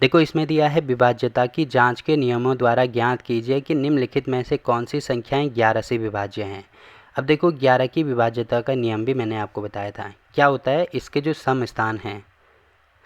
देखो इसमें दिया है विभाज्यता की जांच के नियमों द्वारा ज्ञात कीजिए कि निम्नलिखित में से कौन सी संख्याएं 11 से विभाज्य हैं। अब देखो 11 की विभाज्यता का नियम भी मैंने आपको बताया था। क्या होता है, इसके जो सम स्थान हैं,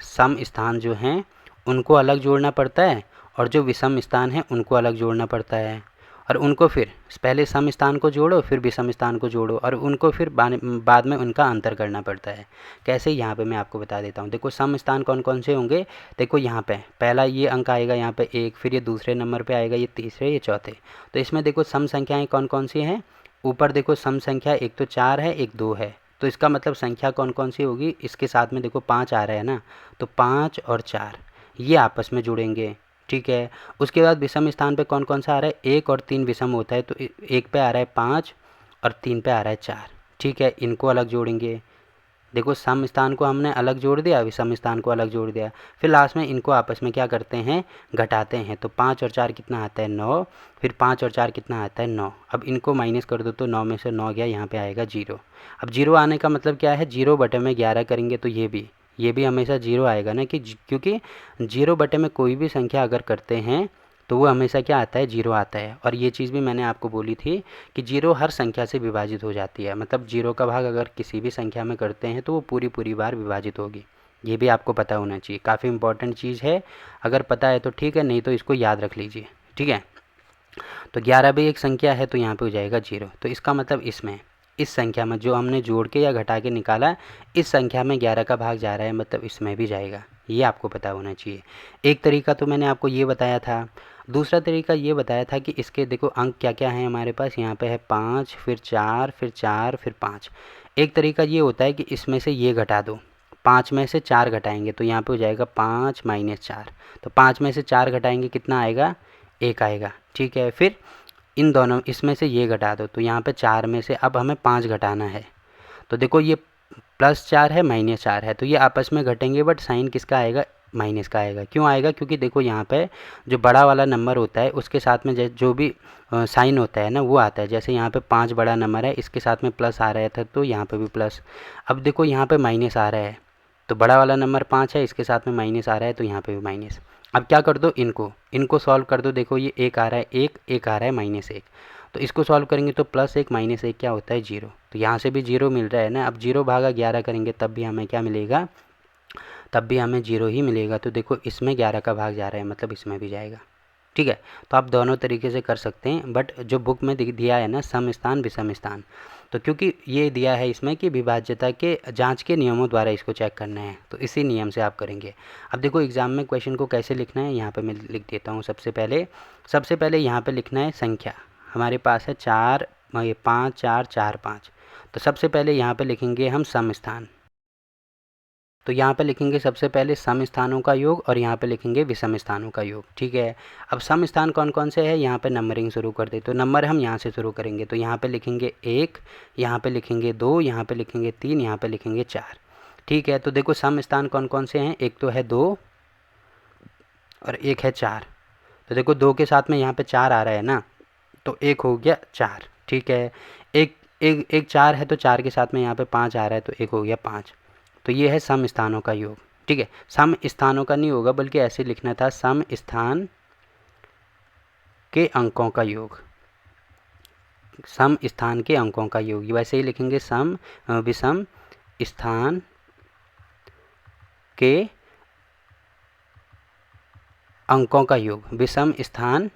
सम स्थान जो हैं उनको अलग जोड़ना पड़ता है और जो विषम स्थान हैं उनको अलग जोड़ना पड़ता है, और उनको फिर पहले सम स्थान को जोड़ो फिर विषम स्थान को जोड़ो और उनको फिर बाद में उनका अंतर करना पड़ता है। कैसे, यहाँ पे मैं आपको बता देता हूँ। देखो सम स्थान कौन कौन से होंगे। देखो यहाँ पे पहला ये अंक आएगा यहाँ पे 1, फिर ये दूसरे नंबर पे आएगा ये तीसरे, ये चौथे। तो इसमें देखो सम संख्याएं कौन कौन सी हैं। ऊपर देखो सम संख्या एक तो 4 है, एक 2 है। तो इसका मतलब संख्या कौन कौन सी होगी, इसके साथ में देखो 5 आ रहा है ना, तो 5 और 4 ये आपस में जुड़ेंगे। ठीक है। उसके बाद विषम स्थान पे कौन कौन सा आ रहा है, 1 और 3 विषम होता है, तो एक पे आ रहा है 5 और 3 पे आ रहा है 4। ठीक है, इनको अलग जोड़ेंगे। देखो सम स्थान को हमने अलग जोड़ दिया, विषम स्थान को अलग जोड़ दिया, फिर लास्ट में इनको आपस में क्या करते हैं, घटाते हैं। तो 5 और 4 कितना आता है 9, फिर 5 और 4 कितना आता है 9। अब इनको माइनस कर दो तो 9 में से 9 गया, यहाँ पे आएगा 0। अब 0 आने का मतलब क्या है, 0 बटे में 11 करेंगे तो ये भी हमेशा 0 आएगा ना, कि क्योंकि 0 बटे में कोई भी संख्या अगर करते हैं तो वो हमेशा क्या आता है, 0 आता है। और ये चीज़ भी मैंने आपको बोली थी कि 0 हर संख्या से विभाजित हो जाती है, मतलब 0 का भाग अगर किसी भी संख्या में करते हैं तो वो पूरी बार विभाजित होगी। ये भी आपको पता होना चाहिए, काफ़ी इंपॉर्टेंट चीज़ है। अगर पता है तो ठीक है, नहीं तो इसको याद रख लीजिए। ठीक है, तो 11 भी एक संख्या है तो यहाँ पे हो जाएगा 0। तो इसका मतलब इसमें इस संख्या में जो हमने जोड़ के या घटा के निकाला, इस संख्या में 11 का भाग जा रहा है, मतलब इसमें भी जाएगा। ये आपको पता होना चाहिए। एक तरीका तो मैंने आपको ये बताया था। दूसरा तरीका ये बताया था कि इसके देखो अंक क्या क्या हैं हमारे पास। यहाँ पे है 5, फिर 4, फिर 4, फिर 5। एक तरीका ये होता है कि इसमें से ये घटा दो, 5 में से 4 घटाएंगे तो यहाँ पे हो जाएगा 5 माइनस 4। तो 5 में से 4 घटाएंगे कितना आएगा, 1 आएगा। ठीक है, फिर इन दोनों इसमें से ये घटा दो तो यहाँ पे 4 में से अब हमें 5 घटाना है। तो देखो ये +4 है, -4 है, तो ये आपस में घटेंगे, बट साइन किसका आएगा, माइनस का आएगा। क्यों आएगा, क्योंकि देखो यहाँ पे जो बड़ा वाला नंबर होता है उसके साथ में जो भी साइन होता है ना वो आता है। जैसे यहाँ पे 5 बड़ा नंबर है, इसके साथ में प्लस आ रहा था तो यहाँ पे भी प्लस। अब देखो यहाँ पे माइनस आ रहा है, तो बड़ा वाला नंबर 5 है, इसके साथ में माइनस आ रहा है तो यहाँ पे भी माइनस। अब क्या कर दो, इनको सॉल्व कर दो। देखो ये 1 आ रहा है, एक आ रहा है -1, तो इसको सॉल्व करेंगे तो +1 -1 क्या होता है 0। तो यहाँ से भी 0 मिल रहा है ना। अब 0 भागा 11 करेंगे तब भी हमें क्या मिलेगा, तब भी हमें 0 ही मिलेगा। तो देखो इसमें 11 का भाग जा रहा है, मतलब इसमें भी जाएगा। ठीक है, तो आप दोनों तरीके से कर सकते हैं, बट जो बुक में दिया है ना सम स्थान विषम स्थान, तो क्योंकि ये दिया है इसमें कि विभाज्यता के जांच के नियमों द्वारा इसको चेक करना है, तो इसी नियम से आप करेंगे। अब देखो एग्जाम में क्वेश्चन को कैसे लिखना है, यहाँ पे मैं लिख देता हूँ। सबसे पहले यहाँ पे लिखना है संख्या। हमारे पास है 4, 5, 4, 4, 5। तो सबसे पहले यहाँ पे लिखेंगे हम सम स्थान। तो यहाँ पे लिखेंगे सबसे पहले सम स्थानों का योग और यहाँ पे लिखेंगे विषम स्थानों का योग। ठीक है, अब सम स्थान कौन कौन से है, यहाँ पे नंबरिंग शुरू कर दे। तो नंबर हम यहाँ से शुरू करेंगे, तो यहाँ पे लिखेंगे 1, यहाँ पे लिखेंगे 2, यहाँ पे लिखेंगे 3, यहाँ पे लिखेंगे 4। ठीक है, तो देखो सम स्थान कौन कौन से हैं, एक तो है 2 और एक है 4। तो देखो 2 के साथ में यहाँ पे 4 आ रहा है ना, तो एक हो गया 4। ठीक है, एक एक एक 4 है तो 4 के साथ में यहाँ पे 5 आ रहा है तो एक हो गया 5। तो ये है सम स्थानों का योग। ठीक है, सम स्थानों का नहीं होगा बल्कि ऐसे लिखना था, सम स्थान के अंकों का योग, सम स्थान के अंकों का योग। वैसे ही लिखेंगे सम विषम स्थान के अंकों का योग, विषम स्थान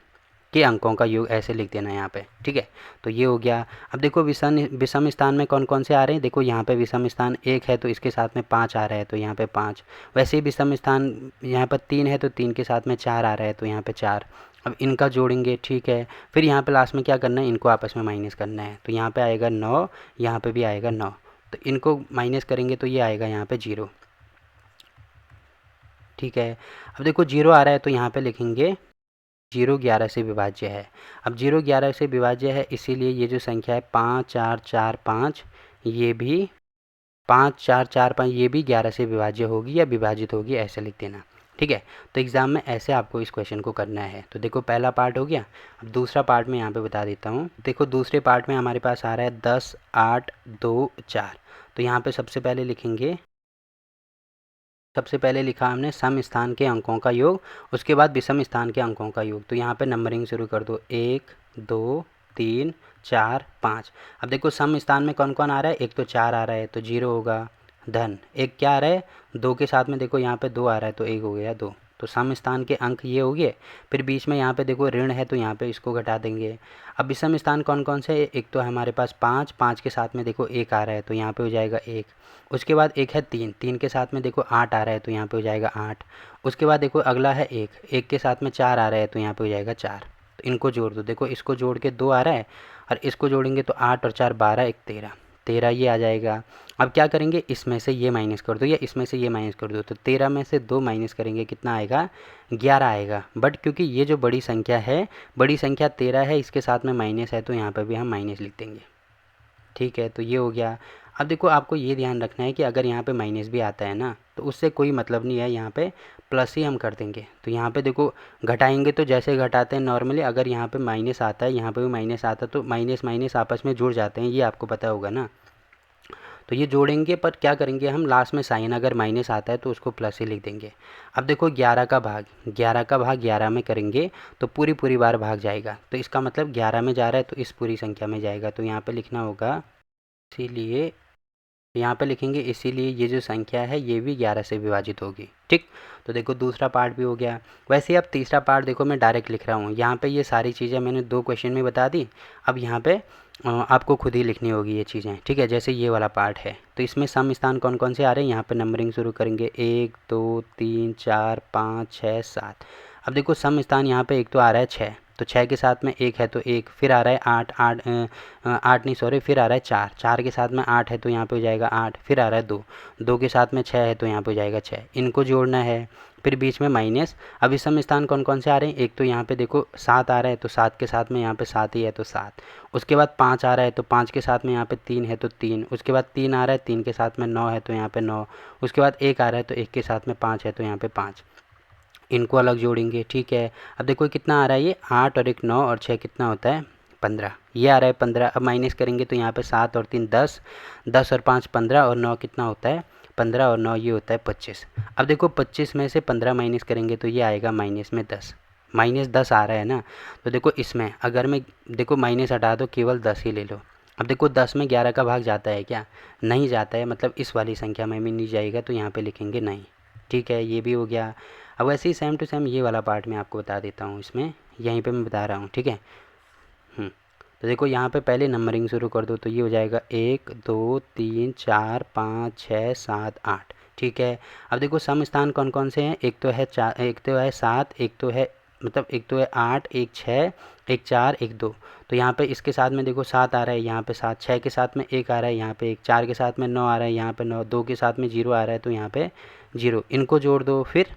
के अंकों का योग, ऐसे लिख देना यहाँ पे। ठीक है, तो ये हो गया। अब देखो विषम स्थान में कौन कौन से आ रहे हैं। देखो यहाँ पे विषम स्थान 1 है तो इसके साथ में 5 आ रहा है तो यहाँ पे 5। वैसे ही विषम स्थान यहाँ पर 3 है तो 3 के साथ में 4 आ रहा है तो यहाँ पे 4। अब इनका जोड़ेंगे। ठीक है, फिर यहाँ पे लास्ट में क्या करना है, इनको आपस में माइनस करना है। तो यहाँ पे आएगा 9, यहाँ पे भी आएगा 9, तो इनको माइनस करेंगे तो ये आएगा यहाँ पे 0। ठीक है, अब देखो 0 आ रहा है तो यहाँ पे लिखेंगे 0 11 से विभाज्य है। अब 0 11 से विभाज्य है, इसीलिए ये जो संख्या है 5 4 4 5, ये भी 5 4 4 5 ये भी 11 से विभाज्य होगी या विभाजित होगी, ऐसे लिख देना। ठीक है, तो एग्ज़ाम में ऐसे आपको इस क्वेश्चन को करना है। तो देखो पहला पार्ट हो गया। अब दूसरा पार्ट में यहाँ पे बता देता हूँ। देखो दूसरे पार्ट में हमारे पास आ रहा है 10 8 2 4। तो यहाँ पे सबसे पहले लिखेंगे सबसे पहले लिखा हमने सम स्थान के अंकों का योग, उसके बाद विषम स्थान के अंकों का योग। तो यहाँ पे नंबरिंग शुरू कर दो, 1 2 3 4 5। अब देखो सम स्थान में कौन कौन आ रहा है, एक तो 4 आ रहा है तो 0 होगा, धन एक क्या आ रहा है 2 के साथ में, देखो यहाँ पे 2 आ रहा है तो 1 हो गया 2। तो सम स्थान के अंक ये हो गए। फिर बीच में यहाँ पे देखो ऋण है तो यहाँ पे इसको घटा देंगे। अब विषम स्थान कौन कौन से, एक तो हमारे पास 5, 5 के साथ में देखो 1 आ रहा है तो यहाँ पे हो जाएगा 1। उसके बाद एक है 3, 3 के साथ में देखो 8 आ रहा है तो यहाँ पे हो जाएगा 8। उसके बाद देखो अगला है 1, 1 के साथ में 4 आ रहा है तो यहाँ पे हो जाएगा 4। तो इनको जोड़ दो, देखो इसको जोड़ के 2 आ रहा है और इसको जोड़ेंगे तो 8 और 4 12, 1 13, 13 ये आ जाएगा। अब क्या करेंगे, इसमें से ये माइनस कर दो या इसमें से ये माइनस कर दो, तो 13 में से 2 माइनस करेंगे कितना आएगा, 11 आएगा। बट क्योंकि ये जो बड़ी संख्या है, बड़ी संख्या 13 है, इसके साथ में माइनस है तो यहाँ पर भी हम माइनस लिख देंगे। ठीक है, तो ये हो गया। अब देखो आपको ये ध्यान रखना है कि अगर यहाँ पे माइनस भी आता है ना तो उससे कोई मतलब नहीं है, यहाँ पे प्लस ही हम कर देंगे। तो यहाँ पे देखो घटाएंगे तो जैसे घटाते हैं नॉर्मली, अगर यहाँ पे माइनस आता है, यहाँ पे भी माइनस आता है तो माइनस माइनस आपस में जुड़ जाते हैं, ये आपको पता होगा ना। तो ये जोड़ेंगे पर क्या करेंगे हम, लास्ट में साइन अगर माइनस आता है तो उसको प्लस ही लिख देंगे। अब देखो 11 का भाग 11 में करेंगे तो पूरी पूरी बार भाग जाएगा, तो इसका मतलब 11 में जा रहा है तो इस पूरी संख्या में जाएगा। तो यहाँ पे लिखना होगा, इसीलिए यहाँ पे लिखेंगे इसीलिए ये जो संख्या है ये भी 11 से विभाजित होगी। ठीक, तो देखो दूसरा पार्ट भी हो गया। वैसे ही अब तीसरा पार्ट देखो मैं डायरेक्ट लिख रहा हूँ, यहाँ पे ये सारी चीज़ें मैंने 2 क्वेश्चन में बता दी। अब यहाँ पे आपको खुद ही लिखनी होगी ये चीज़ें। ठीक है, जैसे ये वाला पार्ट है तो इसमें सम स्थान कौन कौन से आ रहे हैं, यहाँ पे नंबरिंग शुरू करेंगे 1 2 3 4 5 6 7। अब देखो सम स्थान यहाँ पे एक तो आ रहा है 6, तो 6 के साथ में 1 है तो 1, फिर आ रहा है 8 8 नहीं सॉरी, फिर आ रहा है 4, 4 के साथ में 8 है तो यहाँ पे हो जाएगा 8, फिर आ रहा है 2, 2 के साथ में 6 है तो यहाँ पे हो जाएगा 6, इनको जोड़ना है। फिर बीच में माइनस। अब इस सम स्थान कौन कौन से आ रहे हैं, एक तो यहाँ पे देखो 7 आ रहा है तो 7 के साथ में यहाँ पे 7 ही है तो 7। उसके बाद 5 आ रहा है तो 5 के साथ में यहाँ पे 3 है तो 3। उसके बाद 3 आ रहा है, 3 के साथ में 9 है तो यहाँ पे 9। उसके बाद 1 आ रहा है तो 1 के साथ में 5 है तो यहाँ पे 5, इनको अलग जोड़ेंगे। ठीक है, अब देखो कितना आ रहा है, ये 8 और 1 9 और 6 कितना होता है 15, ये आ रहा है 15। अब माइनस करेंगे तो यहाँ पे 7 और 3 10, 10 और 5 15 और 9 कितना होता है 15 और 9 ये होता है 25। अब देखो 25 में से 15 माइनस करेंगे तो ये आएगा माइनस में 10, माइनस 10 आ रहा है ना। तो देखो इसमें अगर मैं देखो माइनस हटा दो, केवल 10 ही ले लो। अब देखो 10 में 11 का भाग जाता है क्या, नहीं जाता है, मतलब इस वाली संख्या में भी नहीं जाएगा तो यहाँ पे लिखेंगे नहीं। ठीक है, ये भी हो गया। अब वैसे ही सेम टू सेम ये वाला पार्ट मैं आपको बता देता हूँ, इसमें यहीं पे मैं बता रहा हूँ। ठीक है, तो देखो यहाँ पे पहले नंबरिंग शुरू कर दो तो ये हो जाएगा 1 2 3 4 5 6 7 8। ठीक है, अब देखो सम स्थान कौन कौन से हैं, एक तो है 4, एक तो है 7, एक तो है मतलब एक तो है 8, एक 6, एक 4, एक 2। तो यहाँ पे इसके साथ में देखो 7 आ रहा है, यहाँ पे 7, 6 के साथ में 1 आ रहा है, यहाँ पे 1, 4 के साथ में 9 आ रहा है, यहाँ पे 9, 2 के साथ में 0 आ रहा है तो यहाँ पे 0, इनको जोड़ दो। फिर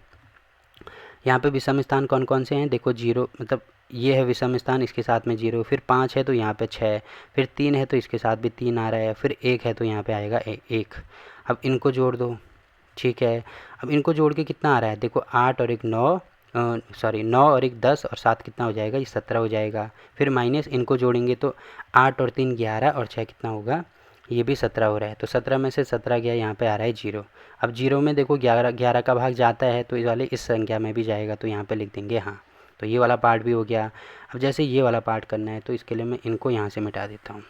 यहाँ पे विषम स्थान कौन कौन से हैं, देखो 0 मतलब ये है विषम स्थान, इसके साथ में 0, फिर 5 है तो यहाँ पे 6, फिर 3 है तो इसके साथ भी 3 आ रहा है, फिर 1 है तो यहाँ पे आएगा 1। अब इनको जोड़ दो। ठीक है, अब इनको जोड़ के कितना आ रहा है, देखो 8 और 1 9, सॉरी 9 और 1 10 और 7 कितना हो जाएगा, ये 17 हो जाएगा। फिर माइनस, इनको जोड़ेंगे तो 8 और 3 11 और 6 कितना होगा, ये भी 17 हो रहा है। तो 17 में से 17 गया, यहाँ पे आ रहा है 0। अब 0 में देखो 11 का भाग जाता है तो इस वाले इस संख्या में भी जाएगा तो यहाँ पे लिख देंगे हाँ। तो ये वाला पार्ट भी हो गया। अब जैसे ये वाला पार्ट करना है तो इसके लिए मैं इनको यहाँ से मिटा देता हूँ।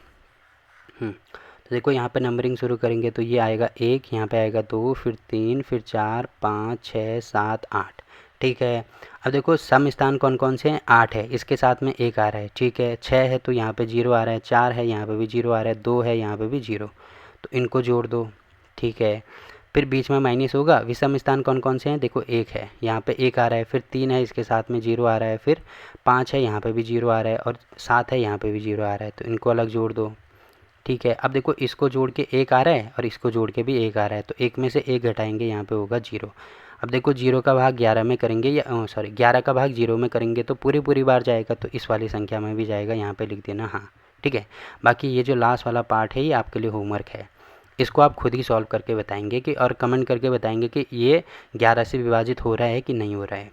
तो देखो यहाँ पे नंबरिंग शुरू करेंगे तो ये आएगा 1, यहाँ पे आएगा 2, फिर 3, फिर 4 5 6 7 8। ठीक है, अब देखो सम स्थान कौन कौन से हैं, 8 है, इसके साथ में 1 आ रहा है। ठीक है, 6 है तो यहाँ पे 0 आ रहा है, 4 है यहाँ पे भी 0 आ रहा है, 2 है यहाँ पे भी 0, तो इनको जोड़ दो। ठीक है, फिर बीच में माइनस होगा। विषम स्थान कौन कौन से हैं, देखो 1 है, यहाँ पे 1 आ रहा है, फिर 3 है, इसके साथ में 0 आ रहा है, फिर 5 है, यहाँ पे भी 0 आ रहा है, और 7 है, यहाँ पे भी 0 आ रहा है, तो इनको अलग जोड़ दो। ठीक है, अब देखो इसको जोड़ के 1 आ रहा है और इसको जोड़ के भी 1 आ रहा है, तो 1 में से 1 घटाएंगे, यहाँ पे होगा 0। अब देखो 0 का भाग 11 में करेंगे या सॉरी 11 का भाग 0 में करेंगे तो पूरी पूरी बार जाएगा, तो इस वाली संख्या में भी जाएगा, यहाँ पे लिख देना हाँ। ठीक है, बाकी ये जो लास्ट वाला पार्ट है ये आपके लिए होमवर्क है, इसको आप खुद ही सॉल्व करके बताएंगे कि और कमेंट करके बताएंगे कि ये 11 से विभाजित हो रहा है कि नहीं हो रहा है।